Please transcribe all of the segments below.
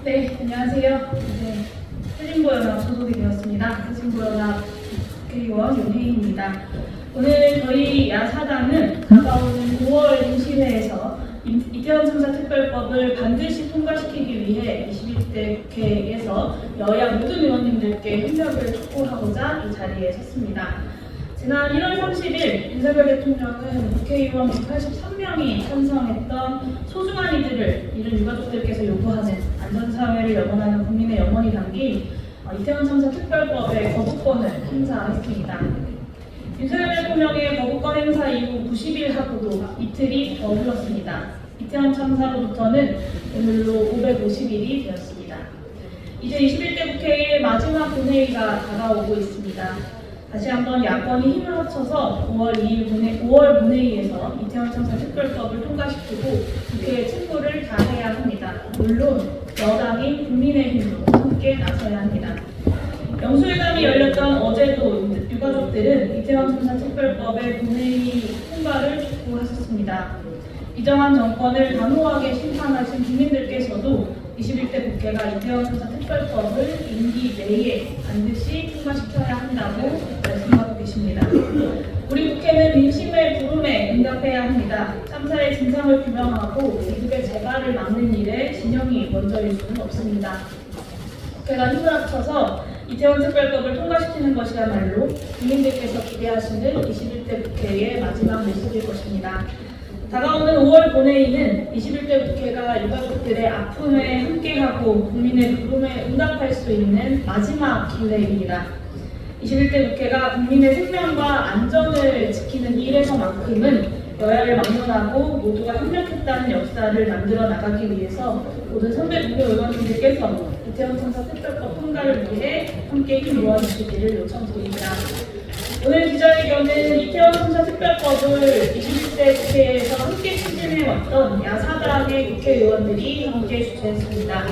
네, 안녕하세요. 이제 세진보연합 소속이 되었습니다. 세진보연합 국회의원 윤혜인입니다. 오늘 저희 야사당은 다가오는 5월 임시회에서 이태원 참사 특별법을 반드시 통과시키기 위해 21대 국회에서 여야 모든 의원님들께 협력을 촉구하고자 이 자리에 섰습니다. 지난 1월 30일 윤석열 대통령은 국회의원 183명이 찬성했던 소중한 이들을 잃은 유가족들께서 요구하는 안전사회를 염원하는 국민의 염원이 담긴 이태원 참사 특별법의 거부권을 행사했습니다. 윤석열 대통령의 거부권 행사 이후 90일 하고도 이틀이 더 흘렀습니다. 이태원 참사로부터는 오늘로 550일이 되었습니다. 이제 21대 국회의 마지막 본회의가 다가오고 있습니다. 다시 한번 야권이 힘을 합쳐서 5월 본회의에서 이태원 참사 특별법을 통과시키고 국회의 충고를 다해야 합니다. 물론 여당인 국민의힘도 함께 나서야 합니다. 영수회담이 열렸던 어제도 유가족들은 이태원 참사 특별법의 본회의 통과를 촉구하셨습니다. 이정환 정권을 단호하게 심판하신 국민들께서도 21대 국회가 이태원 참사 특별법을 임기 내에 반드시 통과시켜야 한다고 말씀하고 계십니다. 우리 국회는 민심의 부름에 응답해야 합니다. 참사의 진상을 규명하고 기득의 재발을 막는 일에 진영이 먼저일 수는 없습니다. 국회가 힘을 합쳐서 이태원 특별법을 통과시키는 것이야말로 국민들께서 기대하시는 21대 국회의 마지막 모습일 것입니다. 다가오는 5월 본회의는 21대 국회가 유가족들의 아픔에 함께하고 국민의 부름에 응답할 수 있는 마지막 기회입니다. 21대 국회가 국민의 생명과 안전을 지키는 일에서만큼은 여야를 막론하고 모두가 협력했다는 역사를 만들어 나가기 위해서 모든 선배 국회 의원님들께서 이태원 참사 특별법 통과를 위해 함께 힘 모아주시기를 요청드립니다. 오늘 기자회견은 이태원 참사 특별법을 21대 국회에서 함께 추진해왔던 야사당의 국회의원들이 함께 주최했습니다.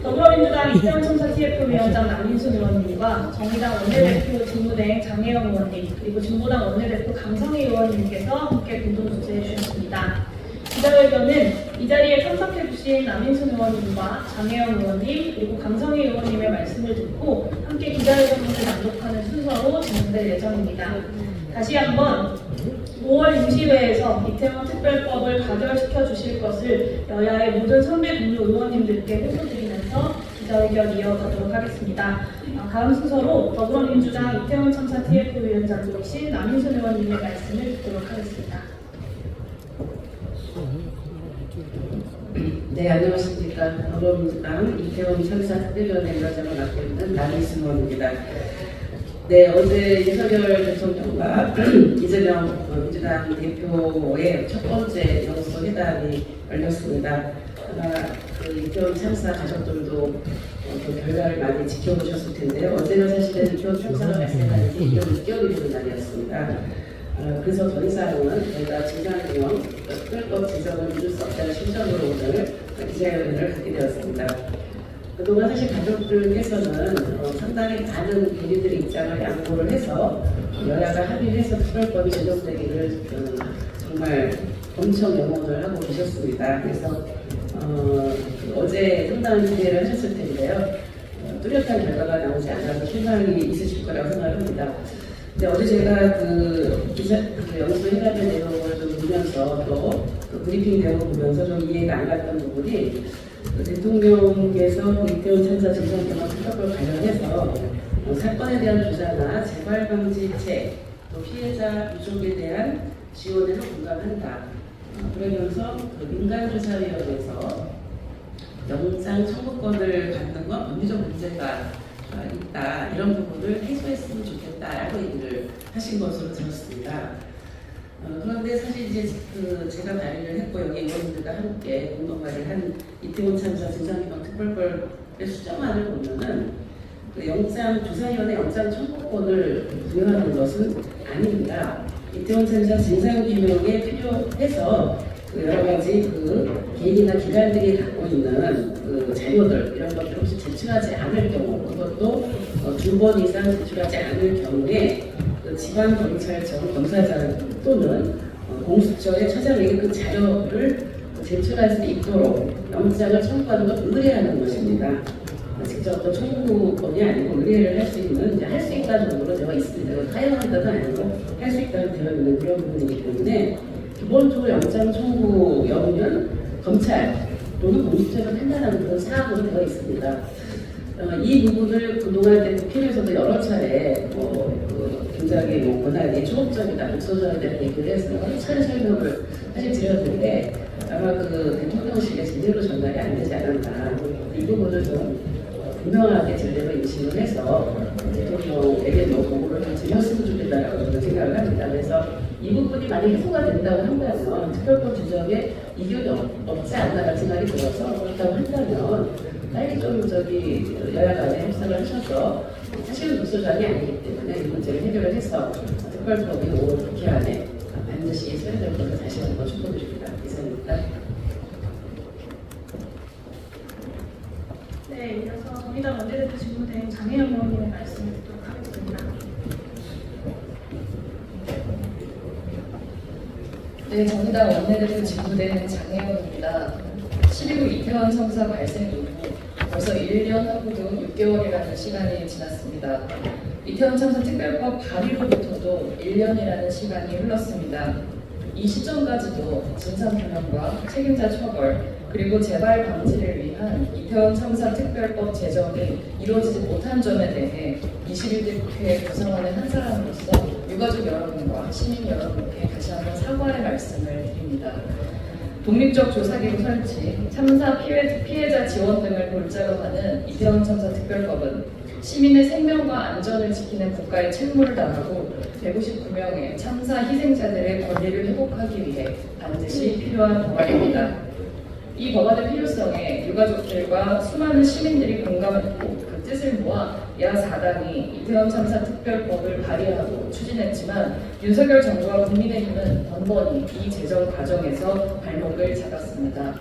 더불어민주당 이태원 참사 TF위원장 남인순 의원님과 정의당 원내대표 직무대행 장혜영 의원님 그리고 진보당 원내대표 강성희 의원님께서 함께 공동 주최해 주셨습니다. 기자회견은 이 자리에 참석해주신 남인순 의원님과 장혜영 의원님 그리고 강성희 의원님의 말씀을 듣고 함께 기자회견문을 낭독하는 순서로 진행될 예정입니다. 다시 한번 5월 임시회에서 이태원 특별법을 가결시켜 주실 것을 여야의 모든 선배 동료 의원님들께 호소드리면서 기자회견 이어가도록 하겠습니다. 다음 순서로 더불어민주당 이태원 참사 TF위원장이신 남인순 의원님의 말씀을 듣도록 하겠습니다. 네, 안녕하십니까. 더불어민주당 이태원 참사 특별위원회 위원장을 맡고 있는 남인순 의원입니다. 네, 어제 윤석열 대통령과 이재명 민주당 대표의 첫 번째 영수 회담이 열렸습니다. 아마 이태원 참사 가족들도 그 결과를 많이 지켜보셨을 텐데요. 어제는 사실은 이태원 참사가 발생한 지 6개월이 되는 날이었습니다. 그래서 더 이상은 저희가 진상규명, 특별법 제정을 이룰 수 없다는 심정으로 오늘 기자회견을 갖게 되었습니다. 그동안 사실 가족들께서는 상당히 많은 본인들의 입장을 양보를 해서 여야가 합의를 해서 특별법이 제정되기를 정말 엄청 염원을 하고 계셨습니다. 그래서 어제 상당한 기대를 하셨을 텐데요. 뚜렷한 결과가 나오지 않아서 실망이 있으실 거라고 생각합니다. 근데 어제 제가 그 영수 회담의 내용을 좀 보면서 또 그 브리핑 내용을 보면서 좀 이해가 안 갔던 부분이 대통령께서 이태원 참사 진상규명 특별법 관련해서 사건에 대한 조사나 재발 방지책, 또 피해자 유족에 대한 지원에도 공감한다. 그러면서 그 민간조사위원회에서 영장 청구권을 갖는 건 법리적 문제가 있다. 이런 부분을 해소했으면 좋겠다라고 얘기를 하신 것으로 들었습니다. 그런데 사실 이제 제가 발의를 했고 여기 의원님들과 함께 공동 발의한 이태원 참사 진상규명 특별법의 수정안을 보면은 그 영장조사위원회 영장 청구권을 부여하는 것은 아닙니다. 이태원 참사 진상규명에 필요해서 여러 가지 개인이나 기관들이 갖고 있는 자료들 이런 것들을 혹시 제출하지 않을 경우 그것도 2번 이상 제출하지 않을 경우에 지방경찰청 검사장 또는 공수처에 찾아내게 그 자료를 제출할 수 있도록 영장을 청구하는 걸 의뢰하는 것입니다. 직접 어떤 청구권이 아니고 의뢰를 할 수 있는, 이제 할 수 있다는 정도로 되어 있습니다. 하여한다도 아니고 할 수 있다고 되어 있는 그런 부분이기 때문에 기본적으로 영장 청구 여부는 검찰 또는 공수처가 판단하는 그런 사항으로 되어 있습니다. 이 부분을 그동안 국회에서도 여러 차례 굉장히 권한이 초법적이다, 독소적이다 이렇게 얘기를 해서 여러 차례 설명을 사실 드렸는데 아마 대통령실에 제대로 전달이 안 되지 않았나, 이 부분을 좀 분명하게 제대로 인식을 해서 대통령에게도 보고를 좀 드렸으면 좋겠다라고 저는 생각을 합니다. 그래서 이 부분이 만약 해소가 된다고 한다면 특별법 규정에 이견이 없지 않나라는 생각이 들어서, 그렇다고 한다면 빨리 좀 여야 간에 협상을 하셔서, 사실은 독소조항이 아니기 때문에 이 문제를 해결을 해서 특별법이 5월 국회 안에 반드시 예수해야 될 것을 다시 한번 촉구드립니다. 이상입니다. 네, 이어서 정의당 원내대표 직무대행 장혜영 의원님의 말씀을 듣도록 하겠습니다. 네, 정의당 원내대표 직무대행 장혜영입니다. 12구 이태원 참사 발생 이후 벌써 1년 하고도 6개월이라는 시간이 지났습니다. 이태원 참사 특별법 발의로부터도 1년이라는 시간이 흘렀습니다. 이 시점까지도 진상규명과 책임자 처벌, 그리고 재발 방지를 위한 이태원 참사 특별법 제정이 이루어지지 못한 점에 대해 21대 국회에 구성하는 한 사람으로서 유가족 여러분과 시민 여러분께 다시 한번 사과의 말씀을 드립니다. 독립적 조사기구 설치, 참사 피해자 지원 등을 골자로 하는 이태원 참사 특별법은 시민의 생명과 안전을 지키는 국가의 책무를 다하고 159명의 참사 희생자들의 권리를 회복하기 위해 반드시 필요한 법안입니다. 이 법안의 필요성에 유가족들과 수많은 시민들이 공감했고 그 뜻을 모아 야4당이 이태원 참사 특별법을 발의하고 추진했지만 윤석열 정부와 국민의힘은 번번이 이 제정 과정에서 발목을 잡았습니다.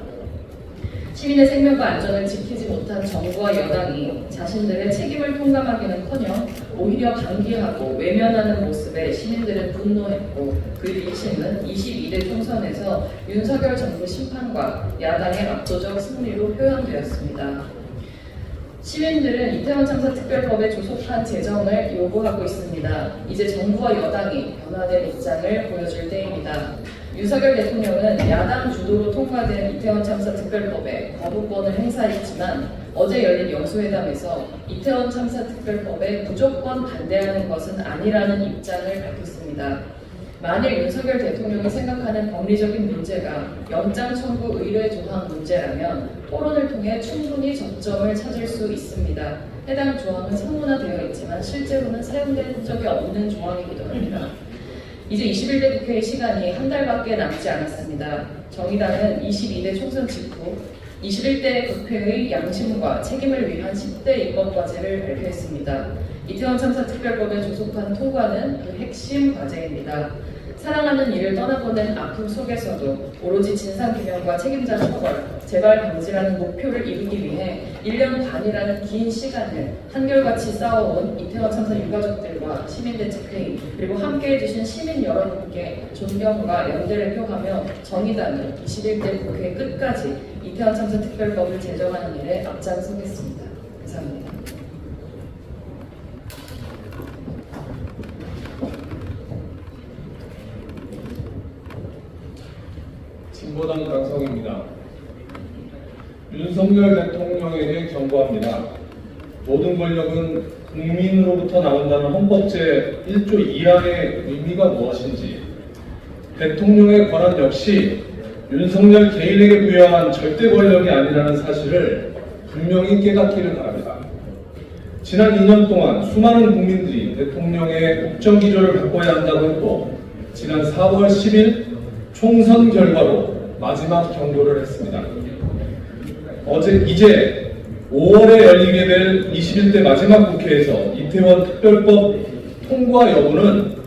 시민의 생명과 안전을 지키지 못한 정부와 여당이 자신들의 책임을 통감하기는커녕 오히려 방기하고 외면하는 모습에 시민들은 분노했고 그 민심은 22대 총선에서 윤석열 정부 심판과 야당의 압도적 승리로 표현되었습니다. 시민들은 이태원 참사 특별법에 조속한 제정을 요구하고 있습니다. 이제 정부와 여당이 변화된 입장을 보여줄 때입니다. 윤석열 대통령은 야당 주도로 통과된 이태원 참사 특별법에 거부권을 행사했지만 어제 열린 영수회담에서 이태원 참사 특별법에 무조건 반대하는 것은 아니라는 입장을 밝혔습니다. 만일 윤석열 대통령이 생각하는 법리적인 문제가 영장 청구 의뢰 조항 문제라면 토론을 통해 충분히 접점을 찾을 수 있습니다. 해당 조항은 상문화되어 있지만 실제로는 사용된 적이 없는 조항이기도 합니다. 이제 21대 국회의 시간이 한 달밖에 남지 않았습니다. 정의당은 22대 총선 직후 21대 국회의 양심과 책임을 위한 10대 입법과제를 발표했습니다. 이태원 참사 특별법의 조속한 통과는 그 핵심 과제입니다. 사랑하는 이를 떠나보낸 아픔 속에서도 오로지 진상규명과 책임자 처벌, 재발 방지라는 목표를 이루기 위해 1년 반이라는 긴 시간을 한결같이 싸워온 이태원 참사 유가족들과 시민대책회의 그리고 함께해 주신 시민 여러분께 존경과 연대를 표하며 정의당은 21대 국회 끝까지 이태원 참사 특별법을 제정하는 일에 앞장서겠습니다. 감사합니다. 진보당 강성입니다. 윤석열 대통령에게 경고합니다. 모든 권력은 국민으로부터 나온다는 헌법제 1조 2항의 의미가 무엇인지, 대통령의 권한 역시 윤석열 개인에게 부여한 절대 권력이 아니라는 사실을 분명히 깨닫기를 바랍니다. 지난 2년 동안 수많은 국민들이 대통령의 국정기조를 바꿔야 한다고 했고, 지난 4월 10일 총선 결과로 마지막 경고를 했습니다. 이제 5월에 열리게 될 21대 마지막 국회에서 이태원 특별법 통과 여부는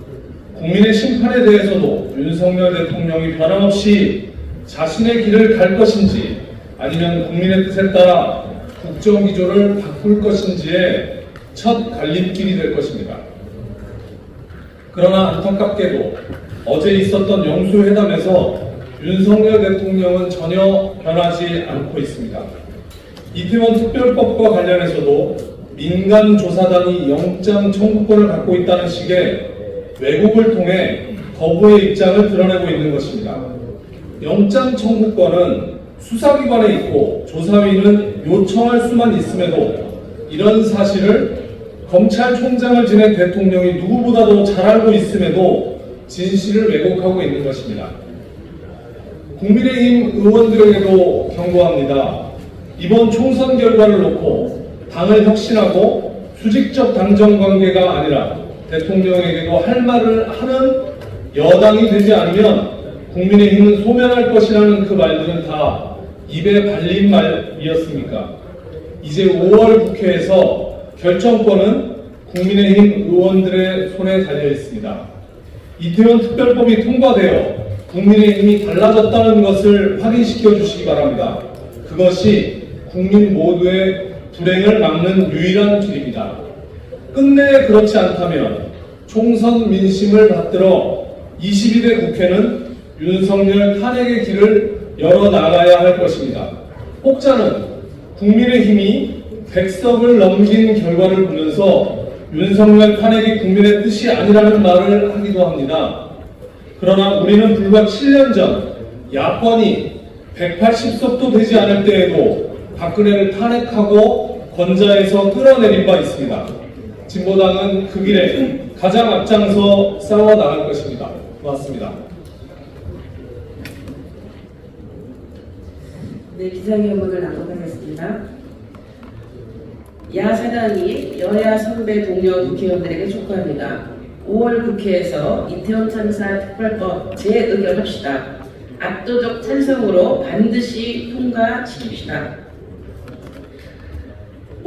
국민의 심판에 대해서도 윤석열 대통령이 변함없이 자신의 길을 갈 것인지 아니면 국민의 뜻에 따라 국정기조를 바꿀 것인지의 첫 갈림길이 될 것입니다. 그러나 안타깝게도 어제 있었던 영수회담에서 윤석열 대통령은 전혀 변하지 않고 있습니다. 이태원 특별법과 관련해서도 민간 조사단이 영장 청구권을 갖고 있다는 식의 왜곡을 통해 거부의 입장을 드러내고 있는 것입니다. 영장 청구권은 수사기관에 있고 조사위는 요청할 수만 있음에도 이런 사실을 검찰총장을 지낸 대통령이 누구보다도 잘 알고 있음에도 진실을 왜곡하고 있는 것입니다. 국민의힘 의원들에게도 경고합니다. 이번 총선 결과를 놓고 당을 혁신하고 수직적 당정 관계가 아니라 대통령에게도 할 말을 하는 여당이 되지 않으면 국민의힘은 소멸할 것이라는 그 말들은 다 입에 발린 말이었습니까? 이제 5월 국회에서 결정권은 국민의힘 의원들의 손에 달려 있습니다. 이태원 특별법이 통과되어 국민의힘이 달라졌다는 것을 확인시켜 주시기 바랍니다. 그것이 국민 모두의 불행을 막는 유일한 길입니다. 끝내 그렇지 않다면 총선 민심을 받들어 22대 국회는 윤석열 탄핵의 길을 열어나가야 할 것입니다. 혹자는 국민의힘이 100석을 넘긴 결과를 보면서 윤석열 탄핵이 국민의 뜻이 아니라는 말을 하기도 합니다. 그러나 우리는 불과 7년 전 야권이 180석도 되지 않을 때에도 박근혜를 탄핵하고 권좌에서 끌어내린 바 있습니다. 진보당은 그 길에 가장 앞장서 싸워 나갈 것입니다. 고맙습니다. 네, 기자회견문을 낭독하겠습니다. 야사당이 여야 선배 동료 국회의원들에게 촉구합니다. 5월 국회에서 이태원 참사 특별법 재의결합시다. 압도적 찬성으로 반드시 통과시킵시다.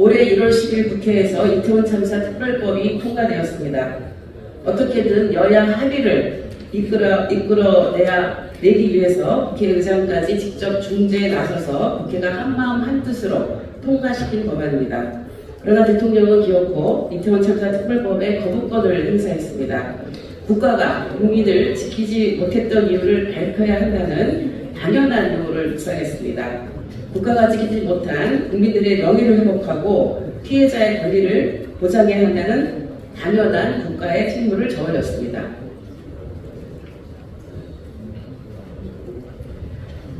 올해 1월 10일 국회에서 이태원 참사 특별법이 통과되었습니다. 어떻게든 여야 합의를 이끌어내기 위해서 국회의장까지 직접 중재에 나서서 국회가 한마음 한뜻으로 통과시킨 법안입니다. 그러나 대통령은 기어코 이태원 참사 특별법에 거부권을 행사했습니다. 국가가 국민을 지키지 못했던 이유를 밝혀야 한다는 당연한 요구를 묵상했습니다. 국가가 지키지 못한 국민들의 명예를 회복하고 피해자의 권리를 보장해야 한다는 당연한 국가의 책무를 저버렸습니다.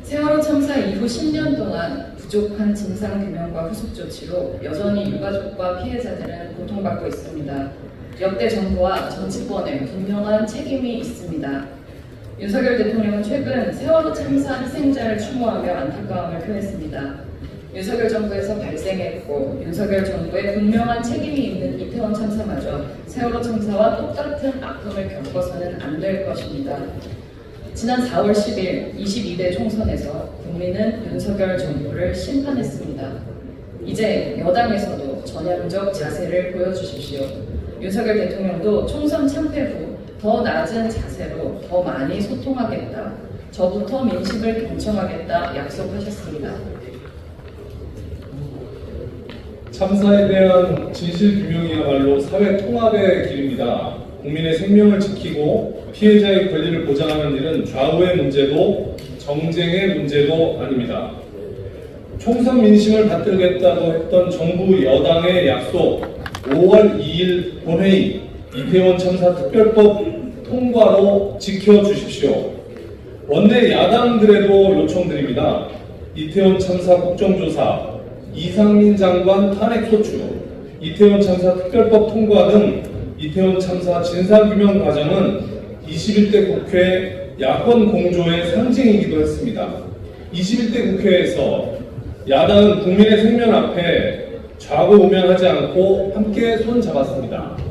세월호 참사 이후 10년 동안 부족한 진상규명과 후속 조치로 여전히 유가족과 피해자들은 고통받고 있습니다. 역대 정부와 정치권에 분명한 책임이 있습니다. 윤석열 대통령은 최근 세월호 참사 희생자를 추모하며 안타까움을 표했습니다. 윤석열 정부에서 발생했고 윤석열 정부에 분명한 책임이 있는 이태원 참사마저 세월호 참사와 똑같은 아픔을 겪어서는 안 될 것입니다. 지난 4월 10일 22대 총선에서 국민은 윤석열 정부를 심판했습니다. 이제 여당에서도 전향적 자세를 보여주십시오. 윤석열 대통령도 총선 참패 후 더 낮은 자세로 더 많이 소통하겠다. 저부터 민심을 경청하겠다 약속하셨습니다. 참사에 대한 진실 규명이야말로 사회 통합의 길입니다. 국민의 생명을 지키고 피해자의 권리를 보장하는 일은 좌우의 문제도 정쟁의 문제도 아닙니다. 총선 민심을 받들겠다고 했던 정부 여당의 약속 5월 2일 본회의 이태원 참사 특별법 통과로 지켜주십시오. 원내 야당들에도 요청드립니다. 이태원 참사 국정조사, 이상민 장관 탄핵소추, 이태원 참사 특별법 통과 등 이태원 참사 진상규명 과정은 21대 국회 야권 공조의 상징이기도 했습니다. 21대 국회에서 야당은 국민의 생명 앞에 좌고우면하지 않고 함께 손잡았습니다.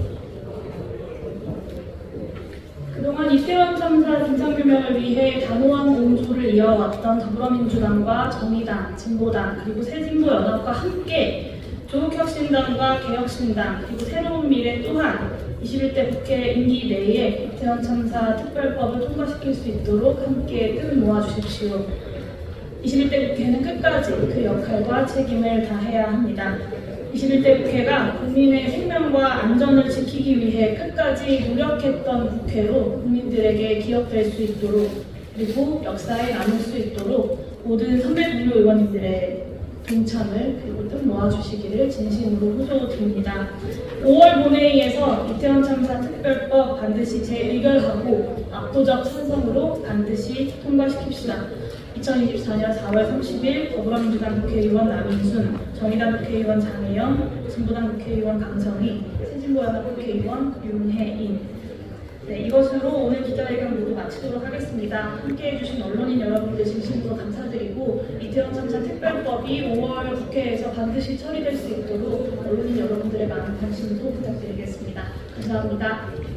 그동안 이태원 참사 진상규명을 위해 단호한 공조를 이어왔던 더불어민주당과 정의당, 진보당, 그리고 새진보연합과 함께 조국혁신당과 개혁신당, 그리고 새로운 미래 또한 21대 국회 임기 내에 이태원 참사 특별법을 통과시킬 수 있도록 함께 뜻 모아주십시오. 21대 국회는 끝까지 그 역할과 책임을 다해야 합니다. 21대 국회가 국민의 생명과 안전을 지키기 위해 끝까지 노력했던 국회로 국민들에게 기억될 수 있도록 그리고 역사에 남을 수 있도록 모든 선배 동료 의원님들의 동참을 그리고 뜻 모아주시기를 진심으로 호소드립니다. 5월 본회의에서 이태원 참사 특별법 반드시 재의결하고 압도적 찬성으로 반드시 통과시킵시다. 2024년 4월 30일 더불어민주당 국회의원 남인순, 정의당 국회의원 장혜영, 진보당 국회의원 강성희, 새진보연합 국회의원 윤혜인. 네, 이것으로 오늘 기자회견 모두 마치도록 하겠습니다. 함께해 주신 언론인 여러분들 진심으로 감사드리고 이태원 참사 특별법이 5월 국회에서 반드시 처리될 수 있도록 언론인 여러분들의 많은 관심도 부탁드리겠습니다. 감사합니다.